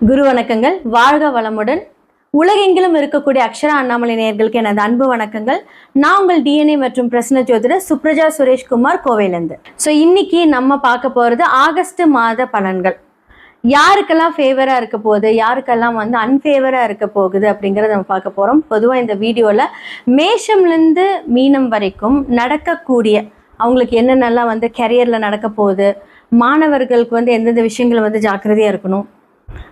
குரு வணக்கங்கள். வாழ்க வளமுடன். உலகெங்கிலும் இருக்கக்கூடிய அக்ஷரா அண்ணாமலை நேயர்களுக்கு எனது அன்பு வணக்கங்கள். நான் உங்கள் டிஎன்ஏ மற்றும் பிரசன்ன ஜோதிடர் சுப்ரஜா சுரேஷ்குமார், கோவையிலேருந்து. ஸோ இன்னைக்கு நம்ம பார்க்க போகிறது ஆகஸ்ட் மாத பலன்கள். யாருக்கெல்லாம் ஃபேவராக இருக்க போகுது, யாருக்கெல்லாம் அன்ஃபேவராக இருக்க போகுது அப்படிங்கிறத நம்ம பார்க்க போகிறோம். பொதுவாக இந்த வீடியோவில் மேஷம்லேருந்து மீனம் வரைக்கும் நடக்கக்கூடிய அவங்களுக்கு என்னென்னலாம் கெரியரில் நடக்க போகுது, மாணவர்களுக்கு எந்தெந்த விஷயங்கள் ஜாக்கிரதையாக இருக்கணும்,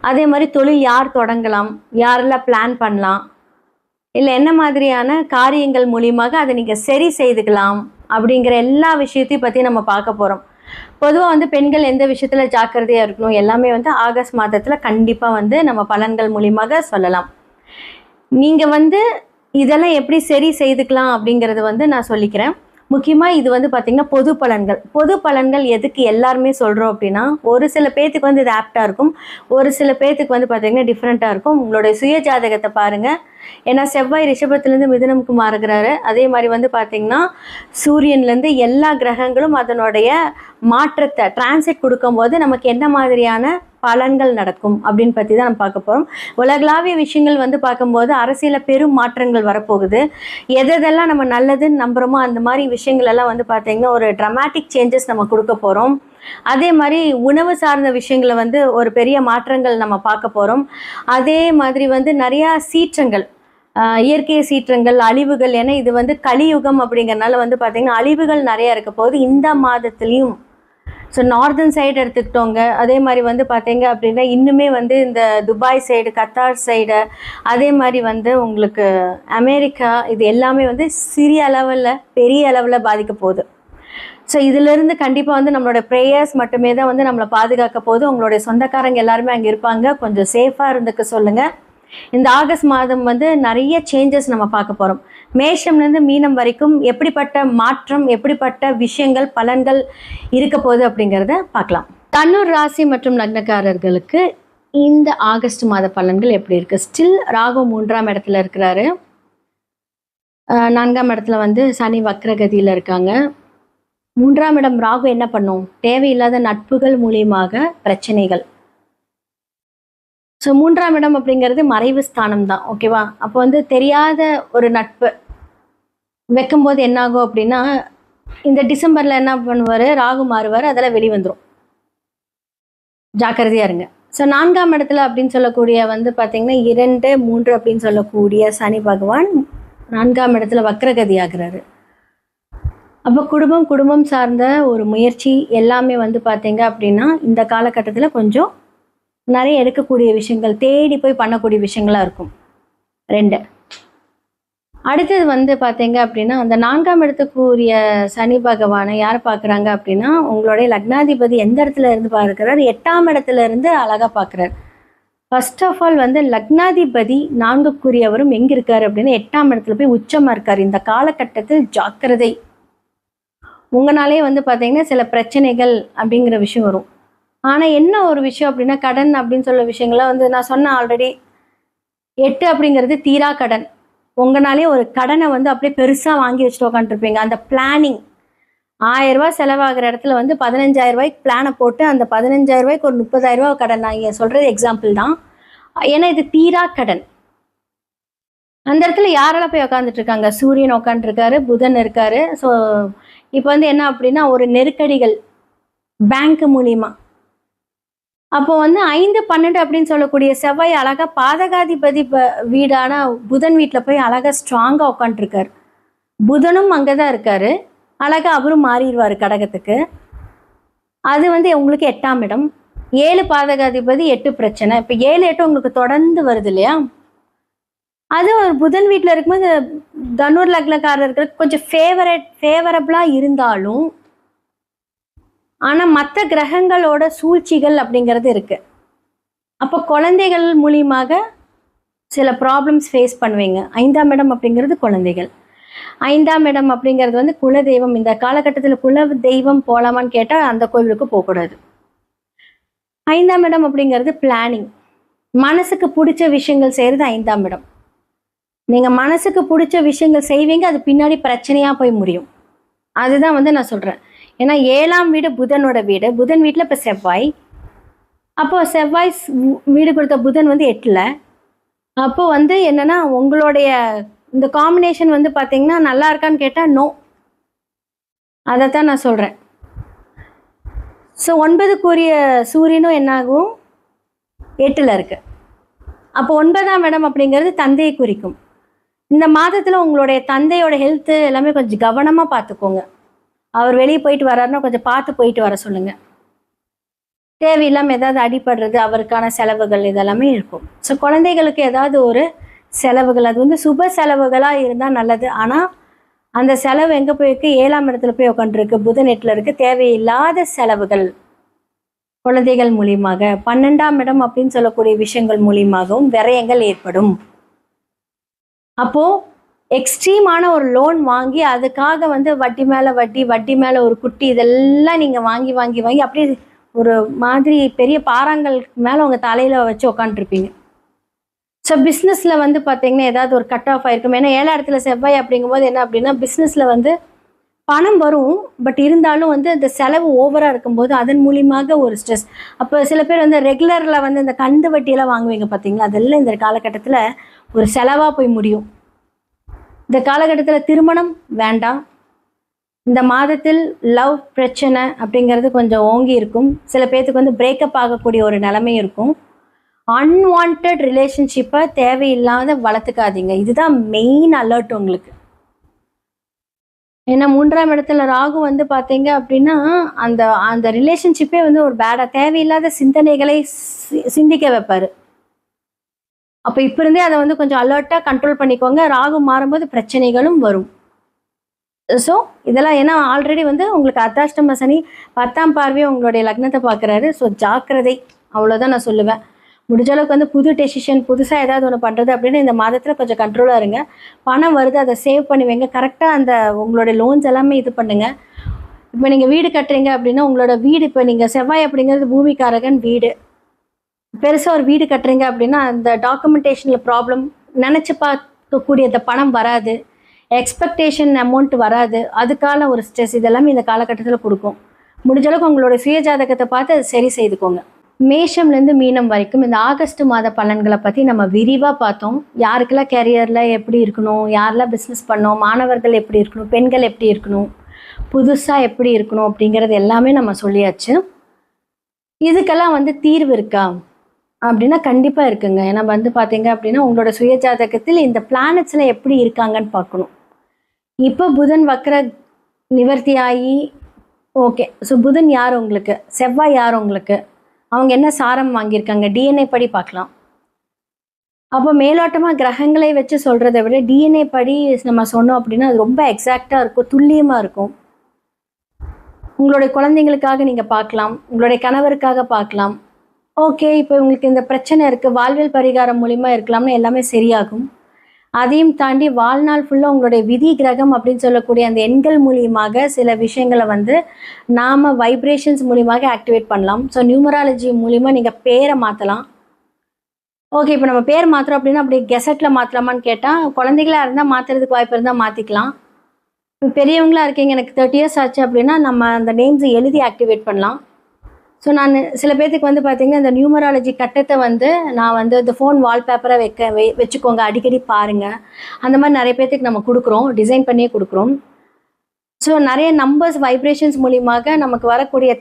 அதே மாதிரி தொழில் யார் தொடங்கலாம், யாரெல்லாம் பிளான் பண்ணலாம், இல்லை என்ன மாதிரியான காரியங்கள் மூலியமாக அதை நீங்கள் சரி செய்துக்கலாம் அப்படிங்கிற எல்லா விஷயத்தையும் பற்றி நம்ம பார்க்க போகிறோம். பொதுவாக பெண்கள் எந்த விஷயத்தில் ஜாக்கிரதையாக இருக்கணும் எல்லாமே ஆகஸ்ட் மாதத்தில் கண்டிப்பாக நம்ம பலன்கள் மூலியமாக சொல்லலாம். நீங்கள் இதெல்லாம் எப்படி சரி செய்துக்கலாம் அப்படிங்கிறது நான் சொல்லிக்கிறேன். முக்கியமாக இது பார்த்திங்கன்னா பொது பலன்கள் எதுக்கு எல்லாருமே சொல்கிறோம் அப்படின்னா, ஒரு சில பேர்த்துக்கு இது ஆப்டாக இருக்கும், ஒரு சில பேர்த்துக்கு பார்த்திங்கன்னா டிஃப்ரெண்ட்டாக இருக்கும். உங்களுடைய சுய ஜாதகத்தை பாருங்கள். ஏன்னா செவ்வாய் ரிஷபத்துலேருந்து மிதுனமுக்கு மாறுகிறாரு. அதே மாதிரி பார்த்திங்கன்னா சூரியன்லேருந்து எல்லா கிரகங்களும் அதனுடைய மாற்றத்தை டிரான்சிட் கொடுக்கும்போது நமக்கு என்ன மாதிரியான பலன்கள் நடக்கும் அப்படின்னு பற்றி தான் நம்ம பார்க்க போகிறோம். உலகளாவிய விஷயங்கள் பார்க்கும்போது அரசியலில் பெரும் மாற்றங்கள் வரப்போகுது. எதெல்லாம் நம்ம நல்லதுன்னு நம்புகிறோமோ அந்த மாதிரி விஷயங்கள் எல்லாம் பார்த்திங்கன்னா ஒரு ட்ரமாட்டிக் சேஞ்சஸ் நம்ம கொடுக்க போகிறோம். அதே மாதிரி உணவு சார்ந்த விஷயங்களை ஒரு பெரிய மாற்றங்கள் நம்ம பார்க்க போகிறோம். அதே மாதிரி நிறையா சீற்றங்கள், இயற்கை சீற்றங்கள், அழிவுகள், ஏன்னா இது கலியுகம் அப்படிங்கிறனால பார்த்திங்கன்னா அழிவுகள் நிறையா இருக்க போகுது இந்த மாதத்துலேயும். ஸோ நார்தன் சைடு எடுத்துக்கிட்டோங்க. அதே மாதிரி பார்த்தீங்க அப்படின்னா இன்னுமே இந்த துபாய் சைடு, கத்தார் சைடு, அதே மாதிரி உங்களுக்கு அமெரிக்கா, இது எல்லாமே சிறிய அளவில் பெரிய அளவில் பாதிக்க போகுது. ஸோ இதிலிருந்து கண்டிப்பாக நம்மளோட ப்ரேயர்ஸ் மட்டுமே தான் நம்மளை பாதுகாக்க போகுது. உங்களுடைய சொந்தக்காரங்க எல்லாருமே அங்கே இருப்பாங்க, கொஞ்சம் சேஃபாக இருந்துக்க சொல்லுங்கள். இந்த ஆகஸ்ட் மாதம் நிறைய சேஞ்சஸ் நம்ம பார்க்க போகிறோம். மேஷம்லேருந்து மீனம் வரைக்கும் எப்படிப்பட்ட மாற்றம், எப்படிப்பட்ட விஷயங்கள், பலன்கள் இருக்க போகுது அப்படிங்கிறத பார்க்கலாம். தனுர் ராசி மற்றும் லக்னக்காரர்களுக்கு இந்த ஆகஸ்ட் மாத பலன்கள் எப்படி இருக்குது? ஸ்டில் ராகு 3ஆம் இடத்துல இருக்கிறாரு. 4ஆம் இடத்துல சனி வக்ரகதியில் இருக்காங்க. 3ஆம் இடம் ராகு என்ன பண்ணும்? தேவையில்லாத நட்புகள் மூலியமாக பிரச்சனைகள். ஸோ 3ஆம் இடம் அப்படிங்கிறது மறைவு ஸ்தானம் தான், ஓகேவா? அப்போ தெரியாத ஒரு நட்பு வைக்கும்போது என்னாகும் அப்படின்னா, இந்த டிசம்பரில் என்ன பண்ணுவார், ராகு மாறுவார், அதெல்லாம் வெளிவந்துடும். ஜாக்கிரதையாக இருங்க. ஸோ 4ஆம் இடத்துல அப்படின்னு சொல்லக்கூடிய பார்த்திங்கன்னா 2, 3 அப்படின்னு சொல்லக்கூடிய சனி பகவான் 4ஆம் இடத்துல வக்ரகதி ஆகிறாரு. அப்போ குடும்பம் சார்ந்த ஒரு முயற்சி எல்லாமே பார்த்திங்க அப்படின்னா இந்த காலகட்டத்தில் கொஞ்சம் நிறைய எடுக்கக்கூடிய விஷயங்கள், தேடி போய் பண்ணக்கூடிய விஷயங்களாக இருக்கும். 2 அடுத்தது பார்த்தீங்க அப்படின்னா அந்த 4ஆம் இடத்துக்குரிய சனி பகவானை யார் பார்க்குறாங்க அப்படின்னா, உங்களுடைய லக்னாதிபதி எந்த இடத்துல இருந்து பார்க்குறாரு? 8ஆம் இடத்துல இருந்து அழகாக பார்க்குறாரு. ஃபர்ஸ்ட் ஆஃப் ஆல் லக்னாதிபதி 4க்குரியவரும் எங்கே இருக்கார் அப்படின்னா 8ஆம் இடத்துல போய் உச்சமாக இருக்கார். இந்த காலகட்டத்தில் ஜாக்கிரதை. உங்களாலே பார்த்தீங்கன்னா சில பிரச்சனைகள் அப்படிங்கிற விஷயம் வரும். ஆனால் என்ன ஒரு விஷயம் அப்படின்னா, கடன் அப்படின்னு சொல்ல விஷயங்கள்லாம் நான் சொன்னேன் ஆல்ரெடி. 8 அப்படிங்கிறது தீரா கடன். உங்களாலே ஒரு கடனை அப்படியே பெருசாக வாங்கி வச்சுட்டு உட்காந்துருப்பீங்க. அந்த பிளானிங் 1000 ரூபா செலவாகிற இடத்துல 15,000 ரூபாய்க்கு பிளானை போட்டு அந்த 15,000 ரூபாய்க்கு ஒரு 30,000 ரூபா கடன். நான் இங்கே சொல்கிறது எக்ஸாம்பிள் தான். ஏன்னா இது தீரா கடன். அந்த இடத்துல யாரெல்லாம் போய் உட்காந்துட்டு இருக்காங்க? சூரியன் உட்காந்துருக்காரு, புதன் இருக்காரு. ஸோ இப்போ என்ன அப்படின்னா ஒரு நெருக்கடிகள் பேங்க் மூலிமா. அப்போ 5, 12 அப்படின்னு சொல்லக்கூடிய செவ்வாய் அழகாக பாதகாதிபதி வீடான புதன் வீட்டில் போய் அழகாக ஸ்ட்ராங்காக உட்காந்துருக்காரு. புதனும் அங்கே தான் இருக்காரு. அழகாக அவரும் மாறிடுவார் கடகத்துக்கு. அது உங்களுக்கு 8ஆம் இடம். 7 பாதகாதிபதி, 8 பிரச்சனை. இப்போ 7, 8 உங்களுக்கு தொடர்ந்து வருது இல்லையா? அது ஒரு புதன் வீட்டில் இருக்கும்போது தனுர் லக்னக்காரர்களுக்கு கொஞ்சம் ஃபேவரபிளாக இருந்தாலும், ஆனால் மற்ற கிரகங்களோட சூழ்ச்சிகள் அப்படிங்கிறது இருக்குது. அப்போ குழந்தைகள் மூலியமாக சில ப்ராப்ளம்ஸ் ஃபேஸ் பண்ணுவீங்க. 5ஆம் இடம் அப்படிங்கிறது குழந்தைகள். 5ஆம் இடம் அப்படிங்கிறது குலதெய்வம். இந்த காலகட்டத்தில் குல தெய்வம் போகலாமான்னு கேட்டால் அந்த கோவிலுக்கு போகக்கூடாது. 5ஆம் இடம் அப்படிங்கிறது பிளானிங். மனசுக்கு பிடிச்ச விஷயங்கள் செய்கிறது 5ஆம் இடம். நீங்கள் மனசுக்கு பிடிச்ச விஷயங்கள் செய்வீங்க, அது பின்னாடி பிரச்சனையாக போய் முடியும். அதுதான் நான் சொல்கிறேன். ஏன்னா 7ஆம் வீடு புதனோட வீடு. புதன் வீட்டில் இப்போ செவ்வாய், அப்போ செவ்வாய் வீடு கொடுத்த புதன் வந்து 8ல். அப்போ வந்து என்னன்னா உங்களுடைய இந்த காம்பினேஷன் வந்து பார்த்தீங்கன்னா நல்லா இருக்கான்னு கேட்டால் நோ. அதைத்தான் நான் சொல்கிறேன். ஸோ 9க்குரிய சூரியனும் என்னாகும், 8ல் இருக்கு. அப்போ 9ஆம் இடம் அப்படிங்கிறது தந்தையை குறிக்கும். இந்த மாதத்தில் உங்களுடைய தந்தையோட ஹெல்த்து எல்லாமே கொஞ்சம் கவனமாக பார்த்துக்கோங்க. அவர் வெளியே போயிட்டு வர்றாருன்னா கொஞ்சம் பார்த்து போயிட்டு வர சொல்லுங்கள். தேவையில்லாமல் ஏதாவது அடிபடுறது, அவருக்கான செலவுகள் இதெல்லாமே இருக்கும். ஸோ குழந்தைகளுக்கு ஏதாவது ஒரு செலவுகள், அது வந்து சுப செலவுகளாக இருந்தால் நல்லது. ஆனால் அந்த செலவு எங்கே போயிருக்கு, 7ஆம் இடத்துல போய் உட்காந்துருக்கு, புதன் 8ல் இருக்குது. தேவையில்லாத செலவுகள் குழந்தைகள் மூலியமாக, 12ஆம் இடம் அப்படின்னு சொல்லக்கூடிய விஷயங்கள் மூலியமாகவும் விரயங்கள் ஏற்படும். அப்போது எக்ஸ்ட்ரீமான ஒரு லோன் வாங்கி அதுக்காக வந்து வட்டி மேலே வட்டி, வட்டி மேலே ஒரு குட்டி, இதெல்லாம் நீங்கள் வாங்கி வாங்கி வாங்கி அப்படியே ஒரு மாதிரி பெரிய பாறாங்கள் மேலே உங்கள் தலையில் வச்சு உட்காந்துருப்பீங்க. ஸோ பிஸ்னஸில் வந்து பார்த்தீங்கன்னா ஏதாவது ஒரு கட் ஆஃப் ஆகிருக்கும். ஏன்னா 7ஆம் இடத்துல செவ்வாய் அப்படிங்கும்போது என்ன அப்படின்னா பிஸ்னஸில் வந்து பணம் வரும், பட் இருந்தாலும் வந்து அந்த செலவு ஓவராக இருக்கும்போது அதன் மூலியமாக ஒரு ஸ்ட்ரெஸ். அப்போ சில பேர் வந்து ரெகுலரில் வந்து இந்த கந்து வட்டியெல்லாம் வாங்குவீங்க பார்த்தீங்களா, அதெல்லாம் இந்த காலகட்டத்தில் ஒரு செலவாக போய் முடியும். இந்த காலகட்டத்தில் திருமணம் வேண்டாம். இந்த மாதத்தில் லவ் பிரச்சனை அப்படிங்கிறது கொஞ்சம் ஓங்கி இருக்கும். சில பேர்த்துக்கு வந்து பிரேக்கப் ஆகக்கூடிய ஒரு நிலைமை இருக்கும். அன்வான்ட் ரிலேஷன்ஷிப்பை தேவையில்லாத வளர்த்துக்காதீங்க. இதுதான் மெயின் அலர்ட் உங்களுக்கு. ஏன்னா 3ஆம் இடத்துல ராகு வந்து பார்த்தீங்க அப்படின்னா அந்த அந்த ரிலேஷன்ஷிப்பே வந்து ஒரு பேடாக தேவையில்லாத சிந்தனைகளை சிந்திக்க வைப்பார். அப்போ இப்போ இருந்தே அதை வந்து கொஞ்சம் அலர்ட்டாக கண்ட்ரோல் பண்ணிக்கோங்க. ராகு மாறும்போது பிரச்சனைகளும் வரும். ஸோ இதெல்லாம் ஏன்னா ஆல்ரெடி வந்து உங்களுக்கு அர்த்தாஷ்டம சனி 10ஆம் பார்வையை உங்களுடைய லக்னத்தை பார்க்குறாரு. ஸோ ஜாக்கிரதை, அவ்வளோதான் நான் சொல்லுவேன். முடிஞ்ச அளவுக்கு வந்து புது டெசிஷன், புதுசாக ஏதாவது ஒன்று பண்ணுறது அப்படின்னு இந்த மாதத்தில் கொஞ்சம் கண்ட்ரோலாக இருங்க. பணம் வருது, அதை சேவ் பண்ணி வைங்க. கரெக்டாக அந்த உங்களுடைய லோன்ஸ் எல்லாமே இது பண்ணுங்கள். இப்போ நீங்கள் வீடு கட்டுறீங்க அப்படின்னா உங்களோட வீடு, இப்போ நீங்கள் செவ்வாய் அப்படிங்கிறது பூமிக்காரகன் வீடு, பெருசாக ஒரு வீடு கட்டுறீங்க அப்படின்னா அந்த டாக்குமெண்டேஷனில் ப்ராப்ளம், நினச்சி பார்க்கக்கூடிய அந்த பணம் வராது, எக்ஸ்பெக்டேஷன் அமௌண்ட் வராது, அதுக்கான ஒரு ஸ்ட்ரெஸ் இதெல்லாமே இந்த காலகட்டத்தில் கொடுக்கும். முடிஞ்ச அளவுக்கு உங்களோட சுய ஜாதகத்தை பார்த்து அதை சரி செய்துக்கோங்க. மேஷம்லேருந்து மீனம் வரைக்கும் இந்த ஆகஸ்ட் மாத பலன்களை பற்றி நம்ம விரிவாக பார்த்தோம். யாருக்கெல்லாம் கேரியரில் எப்படி இருக்கணும், யாரெல்லாம் பிஸ்னஸ் பண்ணோம், மாணவர்கள் எப்படி இருக்கணும், பெண்கள் எப்படி இருக்கணும், புதுசாக எப்படி இருக்கணும் அப்படிங்கிறது எல்லாமே நம்ம சொல்லியாச்சு. இதுக்கெல்லாம் வந்து தீர்வு இருக்கா அப்படின்னா கண்டிப்பாக இருக்குங்க. ஏன்னா வந்து பார்த்தீங்க அப்படின்னா உங்களோட சுய ஜாதகத்தில் இந்த பிளானட்ஸில் எப்படி இருக்காங்கன்னு பார்க்கணும். இப்போ புதன் வக்ர நிவர்த்தி ஆகி ஓகே. ஸோ புதன் யார் உங்களுக்கு, செவ்வாய் யார் உங்களுக்கு, அவங்க என்ன சாரம் வாங்கியிருக்காங்க, டிஎன்ஏ படி பார்க்கலாம். அப்போ மேலோட்டமாக கிரகங்களை வச்சு சொல்கிறத விட டிஎன்ஏ படி நம்ம சொன்னோம் அப்படின்னா அது ரொம்ப எக்ஸாக்டாக இருக்கும், துல்லியமாக இருக்கும். உங்களுடைய குழந்தைங்களுக்காக நீங்கள் பார்க்கலாம், உங்களுடைய கணவருக்காக பார்க்கலாம். ஓகே, இப்போ உங்களுக்கு இந்த பிரச்சனை இருக்குது, வாழ்வியல் பரிகாரம் மூலிமா இருக்கலாம்னு எல்லாமே சரியாகும். அதையும் தாண்டி வாழ்நாள் ஃபுல்லாக உங்களுடைய விதி கிரகம் அப்படின்னு சொல்லக்கூடிய அந்த எண்கள் மூலியமாக சில விஷயங்களை வந்து நாம் வைப்ரேஷன்ஸ் மூலியமாக ஆக்டிவேட் பண்ணலாம். ஸோ நியூமராலஜி மூலிமா நீங்கள் பேரை மாற்றலாம். ஓகே, இப்போ நம்ம பேர் மாற்றுறோம் அப்படின்னா அப்படி கெசட்டில் மாற்றலாமான்னு கேட்டால் குழந்தைகளாக இருந்தால் மாற்றுறதுக்கு வாய்ப்பு இருந்தால் மாற்றிக்கலாம். இப்போ பெரியவங்களாக இருக்கீங்க, எனக்கு 30 years ஆச்சு அப்படின்னா நம்ம அந்த நேம்ஸை எழுதி ஆக்டிவேட் பண்ணலாம். ஸோ நான் சில பேர்த்துக்கு வந்து பார்த்திங்கன்னா இந்த நியூமராலஜி கட்டத்தை வந்து நான் வந்து இந்த ஃபோன் வால்பேப்பரை வச்சுக்கோங்க, அடிக்கடி பாருங்கள், அந்த மாதிரி நிறைய பேர்த்துக்கு நம்ம கொடுக்குறோம், டிசைன் பண்ணியே கொடுக்குறோம். ஸோ நிறைய நம்பர்ஸ் வைப்ரேஷன்ஸ் மூலியமாக நமக்கு வரக்கூடிய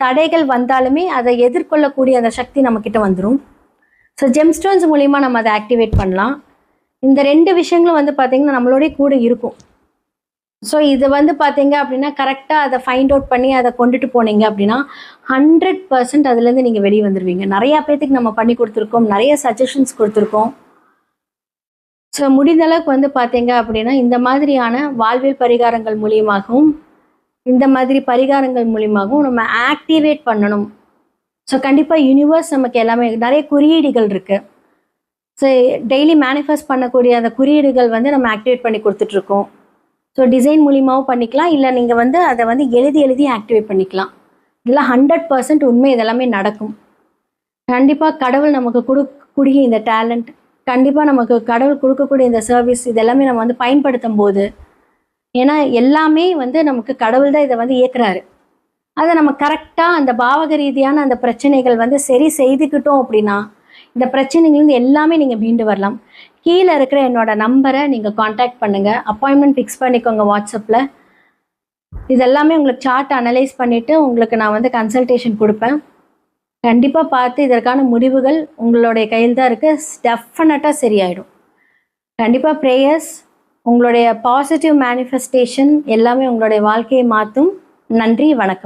தடைகள் வந்தாலுமே அதை எதிர்கொள்ளக்கூடிய அந்த சக்தி நம்மக்கிட்ட வந்துடும். ஸோ ஜெம்ஸ்டோன்ஸ் மூலிமா நம்ம அதை ஆக்டிவேட் பண்ணலாம். இந்த 2 விஷயங்களும் வந்து பார்த்திங்கன்னா நம்மளோடய கூட இருக்கும். ஸோ இது வந்து பார்த்தீங்க அப்படின்னா கரெக்டாக அதை ஃபைண்ட் அவுட் பண்ணி அதை கொண்டுட்டு போனீங்க அப்படின்னா 100% அதுலேருந்து நீங்கள் வெளியே வந்துடுவீங்க. நிறையா பேர்த்துக்கு நம்ம பண்ணி கொடுத்துருக்கோம், நிறைய சஜஷன்ஸ் கொடுத்துருக்கோம். ஸோ முடிந்த அளவுக்கு வந்து பார்த்தீங்க அப்படின்னா இந்த மாதிரியான வாழ்வியல் பரிகாரங்கள் மூலியமாகவும் இந்த மாதிரி பரிகாரங்கள் மூலியமாகவும் நம்ம ஆக்டிவேட் பண்ணணும். ஸோ கண்டிப்பாக யூனிவர்ஸ் நமக்கு எல்லாமே நிறைய குறியீடுகள் இருக்குது. ஸோ டெய்லி மேனிஃபெஸ்ட் பண்ணக்கூடிய அந்த குறியீடுகள் வந்து நம்ம ஆக்டிவேட் பண்ணி கொடுத்துட்ருக்கோம். ஸோ டிசைன் மூலியமாகவும் பண்ணிக்கலாம், இல்லை நீங்கள் வந்து அதை வந்து எழுதி ஆக்டிவேட் பண்ணிக்கலாம். இதெல்லாம் 100% உண்மை, இதெல்லாமே நடக்கும். கண்டிப்பாக கடவுள் நமக்கு கொடுக்கக்கூடிய இந்த டேலண்ட், கண்டிப்பாக நமக்கு கடவுள் கொடுக்கக்கூடிய இந்த சர்வீஸ், இதெல்லாமே நம்ம வந்து பயன்படுத்தும் போது, ஏன்னா எல்லாமே வந்து நமக்கு கடவுள் தான் இதை வந்து இயக்குறாரு. அதை நம்ம கரெக்டாக அந்த பாவக ரீதியான அந்த பிரச்சனைகள் வந்து சரி செய்துக்கிட்டோம் அப்படின்னா இந்த பிரச்சனைகள்லேருந்து எல்லாமே நீங்கள் மீண்டு வரலாம். கீழே இருக்கிற என்னோட நம்பரை நீங்கள் காண்டாக்ட் பண்ணுங்கள், அப்பாயின்மெண்ட் ஃபிக்ஸ் பண்ணிக்கோங்க வாட்ஸ்அப்பில். இதெல்லாமே உங்களுக்கு சார்ட் அனலைஸ் பண்ணிவிட்டு உங்களுக்கு நான் வந்து கன்சல்டேஷன் கொடுப்பேன். கண்டிப்பாக பார்த்து இதற்கான முடிவுகள் உங்களுடைய கையில் தான் இருக்குது. டெஃபினட்டாக சரியாயிடும். கண்டிப்பாக ப்ரேயர்ஸ், உங்களுடைய பாசிட்டிவ் மேனிஃபெஸ்டேஷன் எல்லாமே உங்களுடைய வாழ்க்கையை மாற்றும். நன்றி, வணக்கம்.